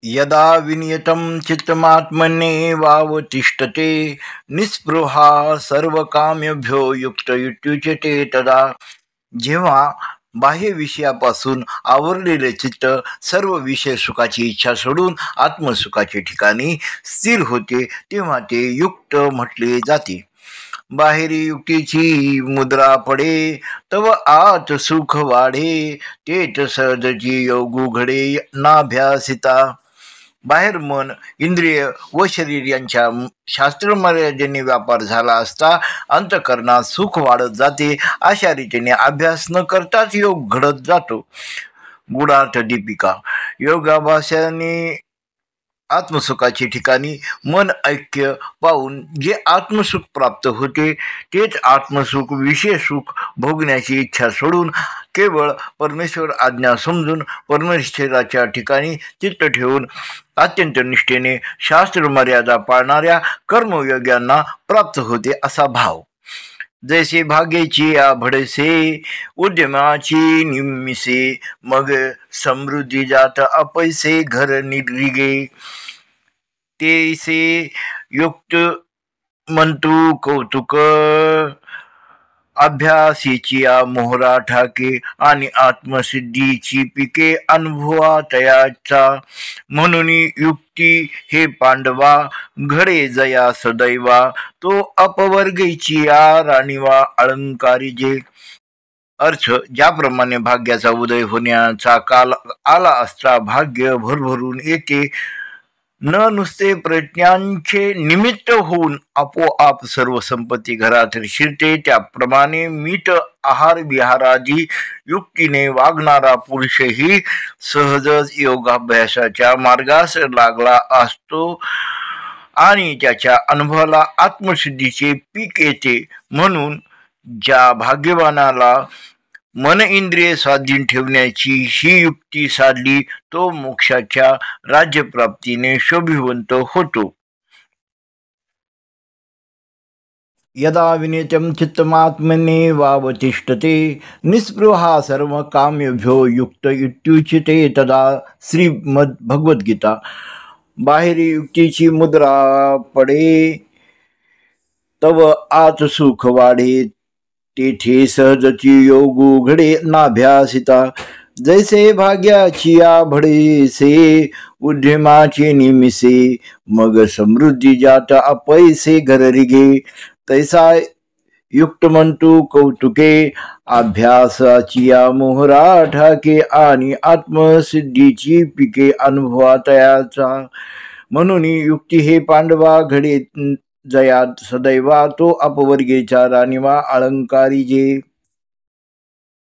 यदा विनियतं चित्तमात्मन्येवावतिष्ठते निस्पृहा सर्वकाम्यभ्यो युक्त इत्युच्यते तदा. जेव्हा बाह्य विषयापासून आवरलेले चित्त सर्व विषय सुखाची इच्छा सोडून आत्मसुखाचे ठिकाणी स्थिर होते तेव्हा ते युक्त म्हटले जाते. बाहेरी युक्तीची मुद्रा पडे तव आत सुख वाढे तेच सहजची योग घडे नाभ्यासिता. बाहेर मन, इंद्रिय व शरीर यांच्या शास्त्र मर्यादेने व्यापार झाला असता अंतःकरणात सुख वाढत जाते. अशा रीतीने अभ्यास न करताच योग घडत जातो. गुणार्थ दीपिका. योगाभ्यासाने आत्मसुखाचे ठिकाणी मन ऐक्य पाहून जे आत्मसुख प्राप्त होते तेच आत्मसुख विषय सुख भोगण्याची इच्छा सोडून केवळ परमेश्वर आज्ञा समजून परमेश्वराच्या ठिकाणी चित्त ठेवून अत्यंत निष्ठेने शास्त्र मर्यादा पाळणाऱ्या कर्मयोग्यांना प्राप्त होते असा भाव. जैसे भाग्याची आभडसे उद्यमाची निमिसे मग समृद्धी जात अपैसे घर निरिगे तेसे युक्त म्हणतू कौतुक अभ्यासीची मोहरा ठाके आणि आत्मसिद्धीची पिके अनुभवा तयाचा. म्हणून युक्ती हे पांडवा घडे जया सदैवा तो अपवर्गीची राणीवा अलंकारी जे. अर्थ. ज्याप्रमाणे भाग्याचा उदय होण्याचा काल आला असता भाग्य भरभरून येते न नुसते प्रयत्नांचे निमित्त होऊन आपोआप सर्व संपत्ती घरात शिरते त्याप्रमाणे मीठ आहार विहारादी युक्तीने वागणारा पुरुषही सहजच योगाभ्यासाच्या मार्गास लागला असतो आणि त्याच्या अनुभवाला आत्मसिद्धीचे पीक येते. म्हणून ज्या भाग्यवानाला मन इंद्रिय स्वाधीन ठेवण्याची ही युक्ती साधली तो मोक्षाच्या राज्यप्राप्तीने शोभिवंत होतो. यदा विनियतं चित्तमात्मन्येवावतिष्ठते निस्पृहा सर्व काम्यभ्यो युक्त इत्युच्यते तदा. श्रीमद भगवद्गीता. बाहेरी युक्तीची मुद्रा पडे तव आत सुख वाढे तेथे सहजची योग घडे नाभ्यासिता. जैसे भाग्याची आभडेसे उद्यमाची निमिसे मग समृद्धी जात अपैसे घर रिगे तैसा युक्त म्हणतू कौतुके अभ्यासाची मोहरा ठाके आणि आत्मसिद्धीची पिके अनुभवा तयाचा. म्हणून युक्ती हे पांडवा घडे जयात सदैवा तो अपवर्गीचा राणीवा अलंकारी जे.